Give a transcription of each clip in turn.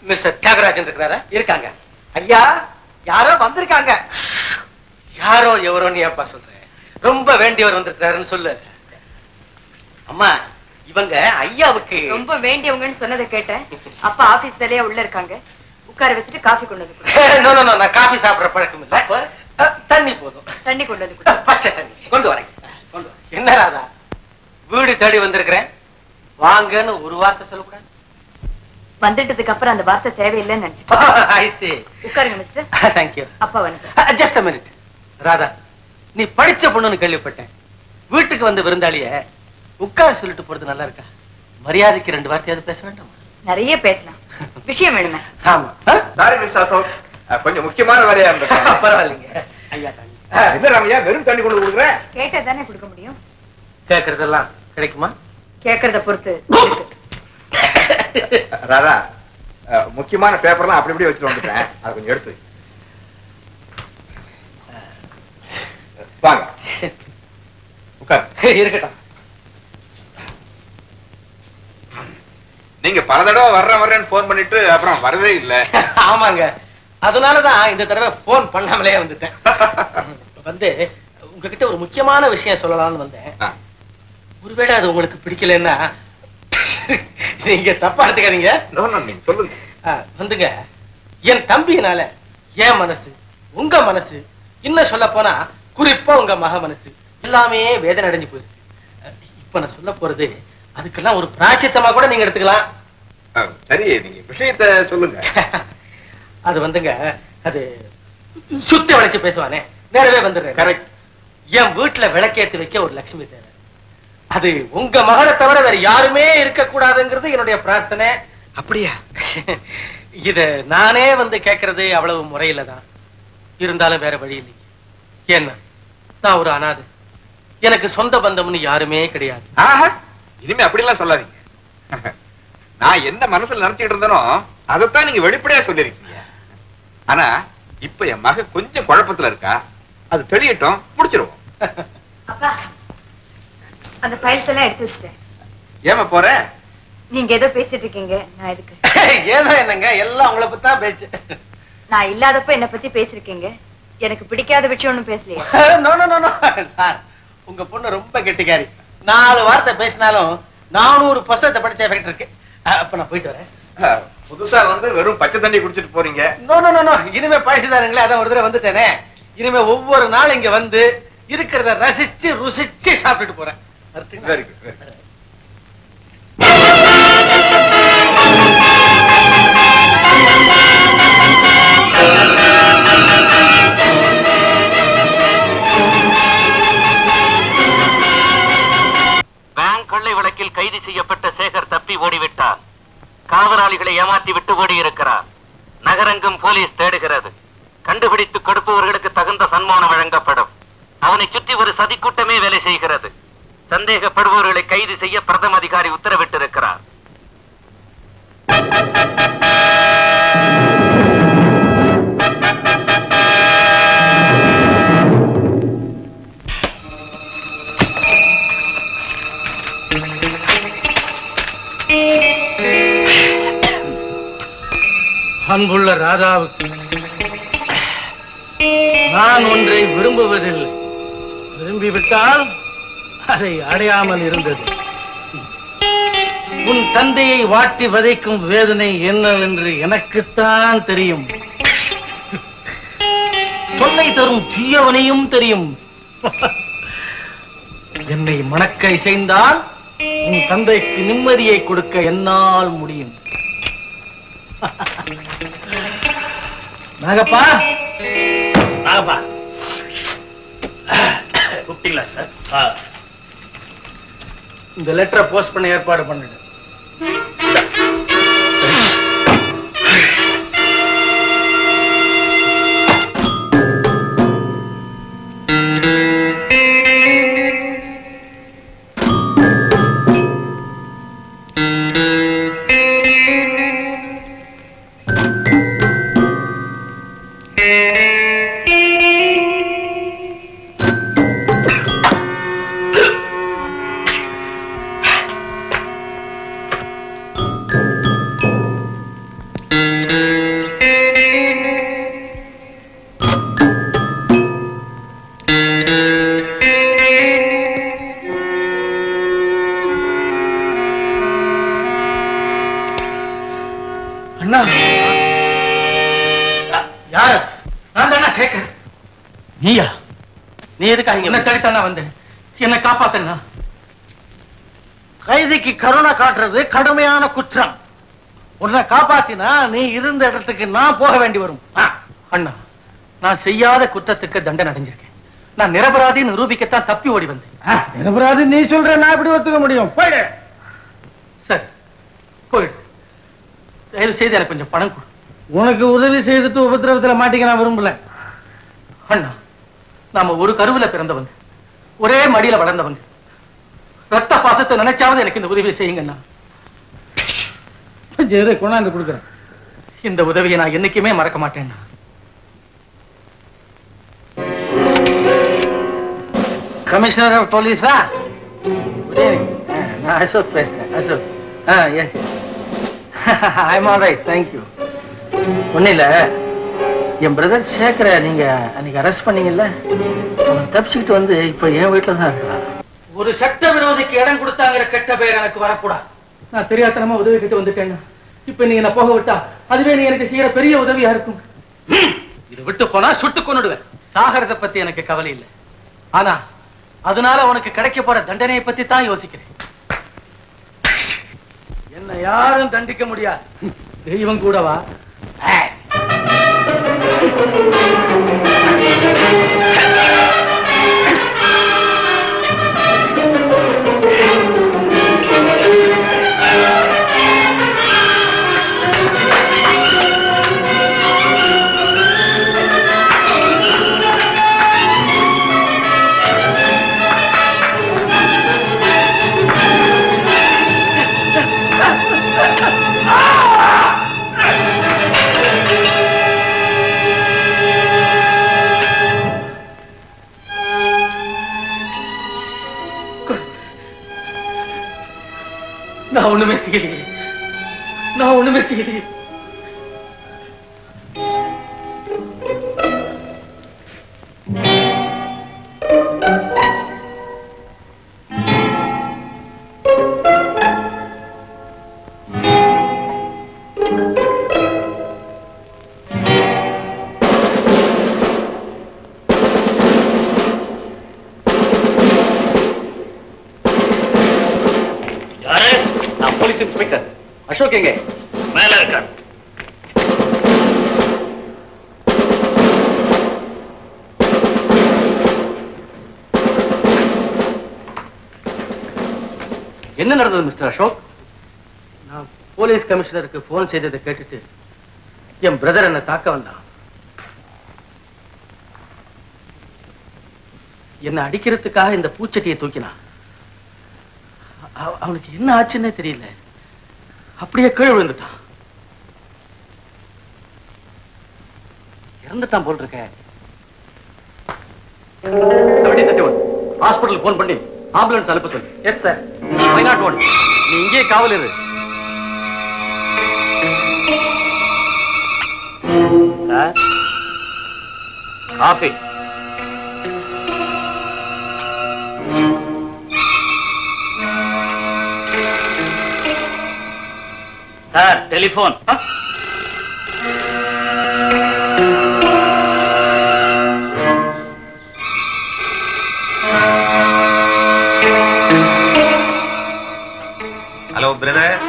Mister Thiagarajan இருக்கிறாரா? இருக்காங்க. ஐயா, யாரோ வந்திருக்காங்க. யாரோ எவரோன்னு ஏப்பா சொல்றேன்? ரொம்ப வேண்டியவர் வந்திருக்காருன்னு சொல்லு. அம்மா, இவங்க ஐயாவுக்கு ரொம்ப வேண்டியவங்கன்னு சொன்னதை கேட்டேன். அப்பா ஆபீஸ் வேலையா உள்ள இருக்காங்க. உட்கார வச்சுட்டு காஃபி கொண்டு வந்து நான் காஃபி சாப்பிடுற பழக்கம் இல்ல. தண்ணி போதும். தண்ணி கொண்டு வந்து பச்சை தண்ணி கொண்டு வரேன். என்ன ராதா, வீடு தேடி வந்திருக்கிறேன் வாங்கன்னு ஒரு வார்த்தை சொல்லக்கூடாது? வந்துட்டதுக்கு அப்புறம் அந்த வார்த்தை தேவையில்லைன்னு நினைச்சு. உட்காருங்க மிஸ்டர். தேங்க்யூ. அப்பா வந்து ஜஸ்ட் a minute. ராதா, நீ படிச்ச பொண்ணுன்னு கேள்விப்பட்டேன். வீட்டுக்கு வந்து விருந்தாளிய உட்கார சொல்லிட்டு போறது நல்லா இருக்கா? மரியாதைக்கு 2 வார்த்தையாவது பேச வேண்டாம்? நிறைய பேசலாம். விஷயம் வேணுமே. ஆமா. சாரி மிஸ்டர் அசோக், கொஞ்சம் முக்கியமான வேலையா இருந்தது. பரவாயில்லைங்க. ஐயா தண்ணி. என்ன ராமையா, வெறும் தண்ணி கொண்டு கொடுக்குறேன்? கேட்டா தானே கொடுக்க முடியும். கேட்கறதெல்லாம் கிடைக்குமா? கேட்கறத பொறுத்து. ராதா, முக்கியமான பேப்பர்லாம் அப்படி இப்படி வச்சுட்டு வந்துட்டேன். அதை கொஞ்சம் எடுத்து வாங்க. உட்கார். இருக்கட்டும். நீங்க பல தடவை வர்றேன்னு போன் பண்ணிட்டு அப்புறம் வரவே இல்லை. ஆமாங்க, அதனாலதான் இந்த தடவை போன் பண்ணாமலே வந்துட்டேன். வந்து உங்ககிட்ட ஒரு முக்கியமான விஷயம் சொல்லலாம்னு வந்தேன். ஒருவேளை அது உங்களுக்கு பிடிக்கலன்னா நீங்க தப்பா எடுத்துக்காதீங்க. சொல்லுங்க. வந்துங்க, என் தம்பியினால என் மனசு, உங்க மனசு, இன்னும் சொல்ல போனா குறிப்பா உங்க மக மனசு எல்லாமே வேதனை அடைஞ்சு போயிருக்கு. இப்ப நான் சொல்ல போறது அதுக்கெல்லாம் ஒரு பிராயச்சித்தமா கூட நீங்க எடுத்துக்கலாம். சரி, நீங்க விஷயத்தை சொல்லுங்க. அது வந்துங்க, அது சுத்தி வளைச்சு பேசுவானே, நேரவே வந்துடுறேன். கரெக்ட். என் வீட்டுல விளக்கேத்தி வைக்க ஒரு லட்சுமி தேவை. அது உங்க மகளை தவிர வேற யாருமே இருக்க கூடாதுங்கிறது என்னுடைய பிரார்த்தனை. அப்படியா? இத நானே வந்து கேட்கறது அவ்வளவு முறையில தான். இருந்தாலும் வேற வழி இல்லை. ஏன்னா நான் ஒரு அனாதை, எனக்கு சொந்த பந்தம்னு யாருமே கிடையாது. இனிமே அப்படிலாம் சொல்லாதீங்க. நான் என்ன மனசுல நினைச்சிட்டு இருந்தனோ அதைத்தான் நீங்க வெளிப்படையா சொல்லிருக்கீங்க. ஆனா இப்ப என் மக கொஞ்சம் குழப்பத்துல இருக்கா. அது தெளியட்டும், முடிச்சிருவோம். அப்பா, அந்த ஃபைல்ஸ் எல்லாம் எடுத்து வச்சுட்டேன். ஏமா போற? நீங்க ஏதோ பேசிட்டு இருக்கீங்க. நான் எதுக்கு? ஏதோ என்னங்க, எல்லாம் உங்களை பத்தி தான் பேச்சு. நான் இல்லாதப்ப என்ன பத்தி பேசிருக்கீங்க. எனக்கு பிடிக்காத விஷயம் ஒண்ணும் பேசலையா? சார், உங்க பொண்ணு ரொம்ப கெட்டிக்காரி. 4 வார்த்தை பேசினாலும் 400% படிச்ச எஃபெக்ட் இருக்கு. அப்ப நான் போயிட்டு வரேன். புதுசா வந்து வெறும் பச்சை தண்ணி குடிச்சிட்டு போறீங்க? இனிமே பழசுதானுங்களே, அதான் ஒரு தடவை வந்துட்டேனே. இனிமே ஒவ்வொரு நாள் இங்க வந்து இருக்கிறத ரசிச்சு ருசிச்சு சாப்பிட்டுட்டு போறேன். Very good. பேங்க் கொள்ளை வழக்கில் கைது செய்யப்பட்ட சேகர் தப்பி ஓடிவிட்டார். காவலாளிகளை ஏமாற்றி விட்டு ஓடியிருக்கிறார். நகரெங்கும் போலீஸ் தேடுகிறது. கண்டுபிடித்து கொடுப்பவர்களுக்கு தகுந்த சன்மானம் வழங்கப்படும். அவனை சுற்றி ஒரு சதிக்கூட்டமே வேலை செய்கிறது. சந்தேகப்படுபவர்களை கைது செய்ய பிரதம அதிகாரி உத்தரவிட்டிருக்கிறார். அன்புள்ள ராதாவுக்கு நான் ஒன்றை விரும்புவதில்லை. விரும்பிவிட்டால் அதை அடையாமல் இருந்தது. உன் தந்தையை வாட்டி வதைக்கும் வேதனை என்னவென்று எனக்குத்தான் தெரியும். தொல்லை தரும் தீயவனையும் தெரியும். என்னை மணக்க இசைந்தால் உன் தந்தைக்கு நிம்மதியை கொடுக்க என்னால் முடியும். நாகப்பா, நாகப்பா, கூப்பிட்டீங்களா சார்? இந்த லெட்டரை போஸ்ட் பண்ண ஏற்பாடு பண்ணிடு. அண்ணா யார்? நான் தானே சேகர். நீயா? நீ எதுக்காக என்ன தடுத்தானா வந்தேன்? என்ன காப்பாத்தனா? கைதிக்கு கருணை காட்டுறது கடுமையான குற்றம். உன்னை காப்பாத்தினா நீ இருந்த இடத்துக்கு நான் போக வேண்டி வரும். அண்ணா, நான் செய்யாத குற்றத்துக்கு தண்டனை அடைஞ்சிருக்கேன். நான் நிரபராதி நிரூபிக்கத்தான் தப்பி ஓடி வந்தேன். நிரபராதி நீ சொல்ற, நான் எப்படி ஒத்துக்க முடியும்? போயிடு. சரி, போயிடு. தயவு செய்து எனக்கு கொஞ்சம் பணம் கொடு. உனக்கு உதவி செய்துட்டு உபத்திரவத்தில் மாட்டிக்க நான் விரும்பல. அண்ணா, நாம ஒரு கருவுல பிறந்தவங்க, ஒரே மடியில வளர்ந்தவங்க. ரத்த பாசத்தை நினைச்சாவது எனக்கு இந்த உதவியை செய்யுங்கண்ணா. கொண்டாந்து கொடுக்குறேன். இந்த உதவியை நான் என்னைக்குமே மறக்க மாட்டேன். கமிஷனர் ஆஃப் போலீஸா? நான் அசோக் பேசுறேன். Ashok. Yes, I am all right, thank you. ஒன்னும் இல்ல, என் பிரதர் சேகர நீங்க அன்னைக்கு அரெஸ்ட் பண்ணீங்கல்ல, அவன் தப்பிச்சுக்கிட்டு வந்து இப்ப என் வீட்டுல தான் இருக்கிறான். ஒரு சட்ட விரோதிக்கு இடம் கொடுத்தாங்கிற கெட்ட பெயர் எனக்கு வரக்கூடாது. நான் தெரியாதனமா உதவி கிட்ட வந்துட்டேன். இப்ப நீங்க நான் போக விட்டா அதுவே நீ எனக்கு செய்யற பெரிய உதவியா இருக்கும். இது விட்டு போனா சுட்டு கொன்னுடுவேன். சாகரத்தை பத்தி எனக்கு கவலை இல்லை. ஆனா அதனால உனக்கு கிடைக்க போற தண்டனையை பத்தி தான் யோசிக்கிறேன். என்ன யாரும் தண்டிக்க முடியாது. தெய்வம் கூடவா? நான் ஒண்ணுமே செய்யலையே. நான் ஒண்ணுமே செய்யலையே. இன்ஸ்பெக்டர் அசோக் எங்க? மேல இருக்கார். என்ன நடந்தது மிஸ்டர் அசோக்? நான் போலீஸ் கமிஷனருக்கு போன் செய்ததை கேட்டுட்டு என் பிரதர் என்ன தாக்க வந்தான். என்ன அடிக்கிறதுக்காக இந்த பூச்சட்டியை தூக்கினான். அவனுக்கு என்ன ஆச்சுன்னே தெரியல. அப்படியே கீழே விழுந்துட்டான். இறந்துட்டான் போல் இருக்க. ஹாஸ்பிட்டல் போன் பண்ணி ஆம்புலன்ஸ் அனுப்ப சொல்லு. Yes sir. Why not one? நீ இங்கே காவல் இரு. Sir, coffee. Sir, telephone. Hello brother,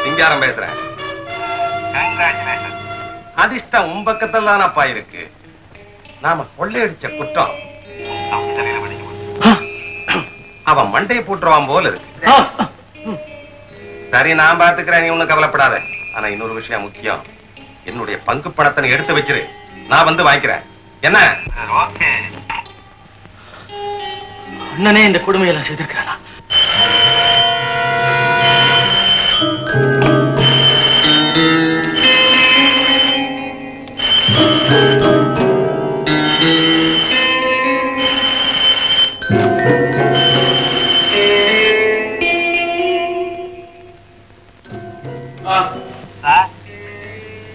Singaram பேசுறேன். அதிர்ஷ்டம் உன் பக்கத்தில் தானப்பா இருக்கு. நாம கொள்ளையடிச்ச குற்றம் அவன் மண்டையை போட்டுருவான் போல இருக்கு. சரி, நான் பாத்துக்கிறேன், நீ ஒண்ணும் கவலைப்படாத. ஆனா இன்னொரு விஷயம் முக்கியம். என்னுடைய பங்கு பணத்தை எடுத்து வச்சிரு, நான் வந்து வாங்கிக்கிறேன். என்ன? அண்ணனே இந்த கொடுமையெல்லாம் செய்திருக்கிறானா?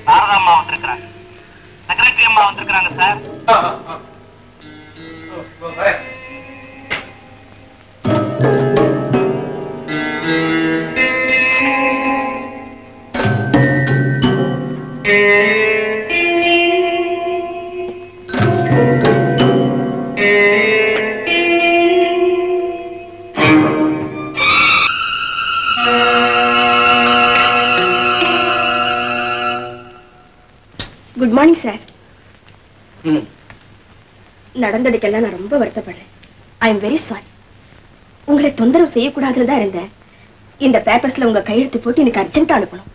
சாரதாம்மா வந்திருக்கிறாங்க, செக்ரட்டரி அம்மா வந்திருக்கிறாங்க சார். Good morning sir. நடந்ததுக்கெல்லாம் நான் ரொம்ப வருத்தப்படுறேன். I am very sorry. உங்களை தொந்தரவு செய்யக்கூடாதுன்னு தான் இருந்தேன். இந்த பேப்பர்ஸ்ல உங்க கையெழுத்து போட்டு எனக்கு அர்ஜென்ட்டா அனுப்பணும்.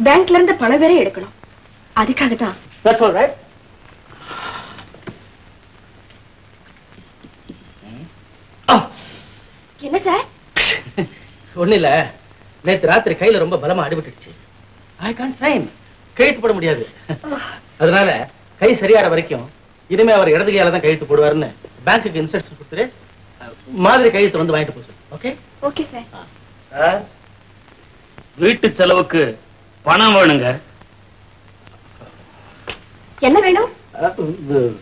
பேங்க்ல இருந்து பணம் வேற எடுக்கணும். அதுக்காக தான். That's all right. என்ன சார்? ஒண்ணு இல்ல, நேத்து ராத்திரி கையில ரொம்ப பலமா அடிபட்டுடுச்சு. ஐ கான்ட் சைன், கையெழுத்து போட முடியாது. அதனால கை சரியாற வரைக்கும் இனிமே அவர் இடது கையால தான் கையெழுத்து போடுவாருன்னு பேங்க்குக்கு இன்ஸ்ட்ரக்ஷன் கொடுத்துரு. மாதிரி கையெழுத்து வந்து வாங்கிட்டு போக சொல்லு. ஓகே? Okay sir. சார், வீட்டு செலவுக்கு பணம் வேணுங்க. என்ன வேணும்?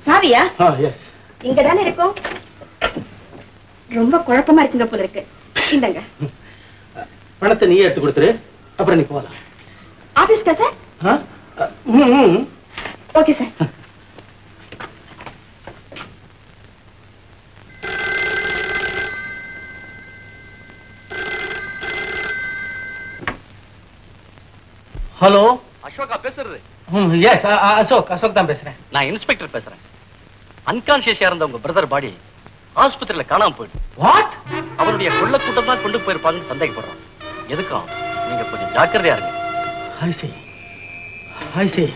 சாவியா? எஸ். இங்க தானே இருக்கும். ரொம்ப குழப்பமா இருக்குங்க போல இருக்கு. இந்தங்க. பணத்தை நீயே எடுத்து கொடுத்துரு, அப்புறம் நீ போகலாம். ஆபீஸ்க்கா sir? Okay sir. Hello, Ashoka பேசுறது? எஸ், அசோக் தான் பேசுறேன். நான் இன்ஸ்பெக்டர் பேசுறேன். அன்கான்சியஸா இருந்த உங்க பிரதர் பாடி ஆஸ்பத்திரியில காணாம போயிட்டு. வாட்? அவருடைய கொள்ள கூட்டம் தான் கொண்டு போயிருப்பாங்கன்னு சந்தேகப்படுறோம். எதுக்கும் நீங்க கொஞ்சம் ஜாக்கிரதையா இருங்க. I see.